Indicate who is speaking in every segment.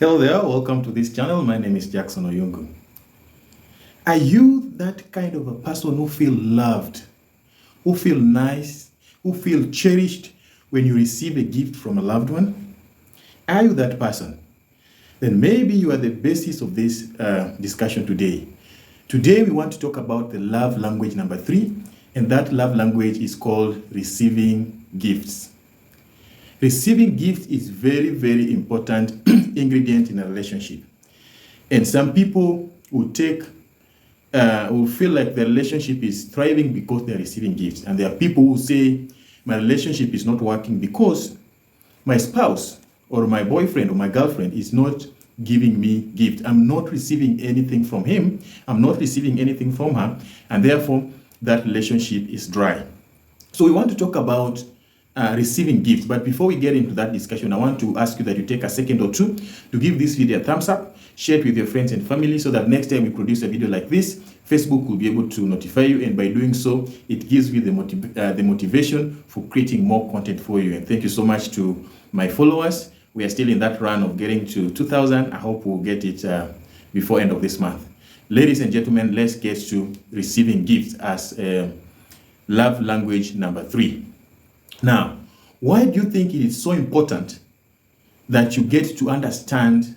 Speaker 1: Hello there, welcome to this channel. My name is Jackson Oyungu. Are you that kind of a person who feel loved, who feel nice, who feel cherished when you receive a gift from a loved one? Are you that person? Then maybe you are the basis of this discussion today. Today we want to talk about the love language number 3, and that love language is called receiving gifts. Receiving gifts is very, very important ingredient in a relationship. And some people will feel like the relationship is thriving because they're receiving gifts. And there are people who say, my relationship is not working because my spouse or my boyfriend or my girlfriend is not giving me gift. I'm not receiving anything from him. I'm not receiving anything from her. And therefore, that relationship is dry. So we want to talk about receiving gifts. But before we get into that discussion, I want to ask you that you take a second or two to give this video a thumbs up, share it with your friends and family so that next time we produce a video like this, Facebook will be able to notify you, and by doing so, it gives you the motivation for creating more content for you. And thank you so much to my followers. We are still in that run of getting to 2,000. I hope we'll get it before end of this month. Ladies and gentlemen, let's get to receiving gifts as love language number 3. Now, why do you think it is so important that you get to understand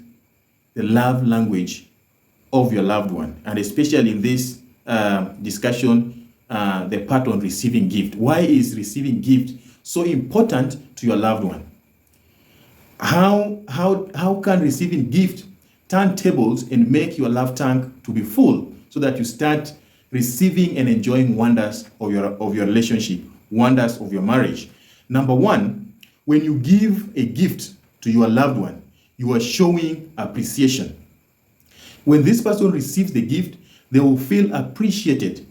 Speaker 1: the love language of your loved one? And especially in this discussion, the part on receiving gift. Why is receiving gift so important to your loved one? How can receiving gift turn tables and make your love tank to be full so that you start receiving and enjoying wonders of your relationship, wonders of your marriage? Number 1, when you give a gift to your loved one, you are showing appreciation. When this person receives the gift, they will feel appreciated.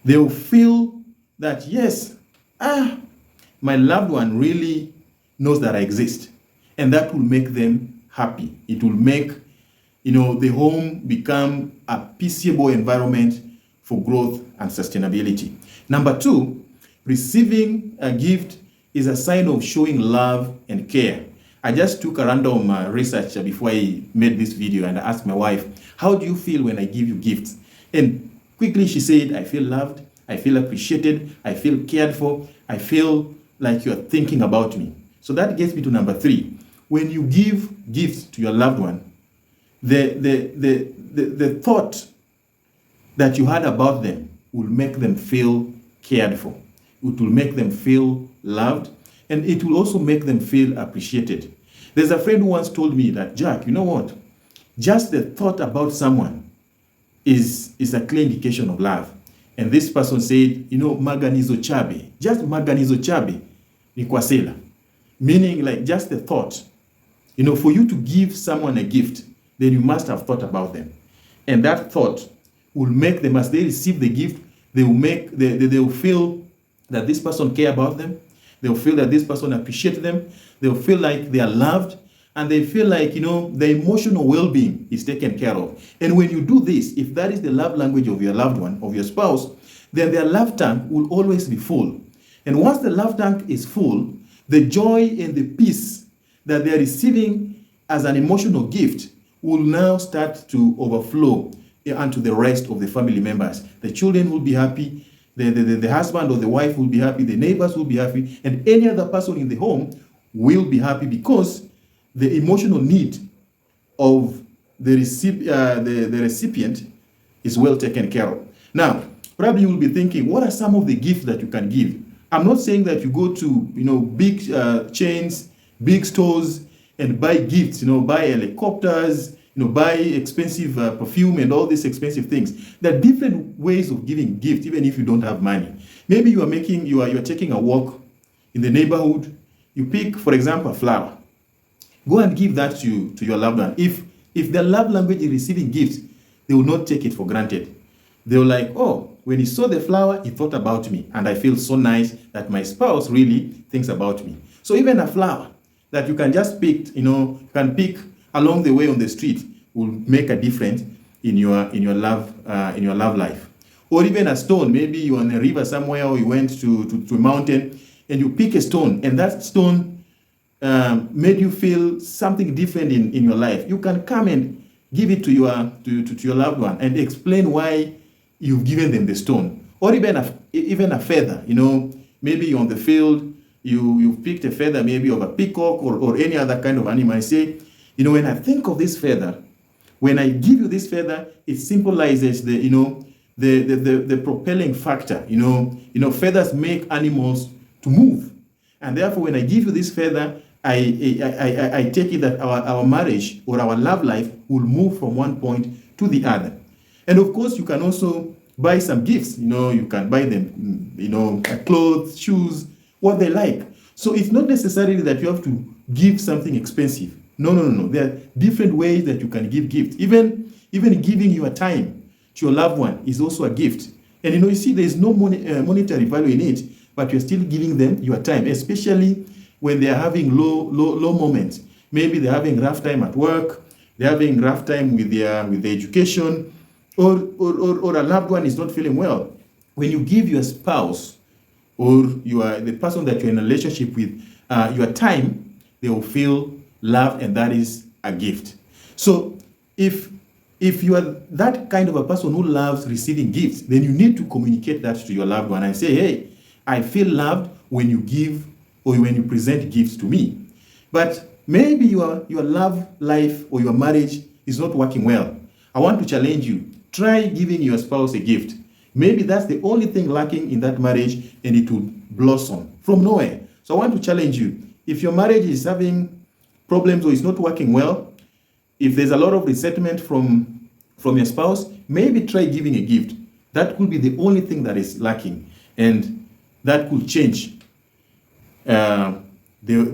Speaker 1: They will feel that, yes, my loved one really knows that I exist. And that will make them happy. It will make, the home become a peaceable environment for growth and sustainability. Number 2, receiving a gift is a sign of showing love and care. I just took a random research before I made this video, and I asked my wife, how do you feel when I give you gifts? And quickly she said, I feel loved, I feel appreciated, I feel cared for, I feel like you're thinking about me. So that gets me to number 3. When you give gifts to your loved one, the thought that you had about them will make them feel cared for. It will make them feel loved, and it will also make them feel appreciated. There's a friend who once told me that, Jack, you know what? Just the thought about someone is a clear indication of love. And this person said, maganizo chabe. Just maganizo chabe ni kwasela. Meaning like just the thought. For you to give someone a gift, then you must have thought about them. And that thought will make them, as they receive the gift, they will feel that this person care about them. They'll feel that this person appreciates them. They'll feel like they are loved. And they feel like, the emotional well-being is taken care of. And when you do this, if that is the love language of your loved one, of your spouse, then their love tank will always be full. And once the love tank is full, the joy and the peace that they are receiving as an emotional gift will now start to overflow onto the rest of the family members. The children will be happy. The husband or the wife will be happy, the neighbors will be happy, and any other person in the home will be happy because the emotional need of the recipient is well taken care of. Now, probably you will be thinking, what are some of the gifts that you can give? I'm not saying that you go to big chains, big stores, and buy gifts, buy helicopters, buy expensive perfume and all these expensive things. There are different ways of giving gifts, even if you don't have money. Maybe you are taking a walk in the neighborhood. You pick, for example, a flower. Go and give that to your loved one. If their love language is receiving gifts, they will not take it for granted. They will like, oh, when he saw the flower, he thought about me, and I feel so nice that my spouse really thinks about me. So even a flower that you can just pick, can pick along the way on the street will make a difference in your love life. Or even a stone. Maybe you're on a river somewhere, or you went to a mountain and you pick a stone, and that stone made you feel something different in your life, you can come and give it to your loved one and explain why you've given them the stone, or even a feather. Maybe you're on the field, you've picked a feather, maybe of a peacock or any other kind of animal. I say, when I think of this feather, when I give you this feather, it symbolizes the propelling factor. Feathers make animals to move, and therefore, when I give you this feather, I take it that our marriage or our love life will move from one point to the other. And of course, you can also buy some gifts. You can buy them, clothes, shoes, what they like. So it's not necessarily that you have to give something expensive. No. There are different ways that you can give gifts. Even giving your time to your loved one is also a gift. And you see, there's no monetary value in it, but you're still giving them your time, especially when they are having low moments. Maybe they're having rough time at work, they're having rough time with their education, or a loved one is not feeling well. When you give your spouse or the person that you're in a relationship with your time, they will feel loved, and that is a gift. So if you are that kind of a person who loves receiving gifts, then you need to communicate that to your loved one and say, hey, I feel loved when you give or when you present gifts to me. But maybe your love life or your marriage is not working well. I want to challenge you. Try giving your spouse a gift. Maybe that's the only thing lacking in that marriage, and it will blossom from nowhere. So I want to challenge you. If your marriage is having problems or is not working well, if there's a lot of resentment from your spouse, maybe try giving a gift. That could be the only thing that is lacking, and that could change the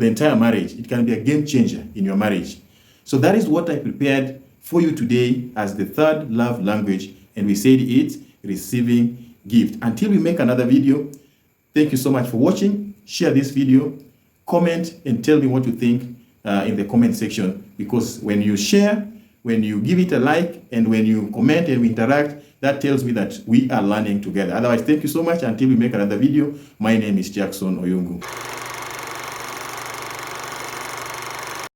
Speaker 1: entire marriage. It can be a game changer in your marriage. So that is what I prepared for you today as the third love language, and we said it's receiving gift. Until we make another video, thank you so much for watching. Share this video, comment, and tell me what you think in the comment section, because when you share, when you give it a like, and when you comment and we interact, that tells me that we are learning together. Otherwise, thank you so much. Until we make another video, my name is Jackson Oyungu.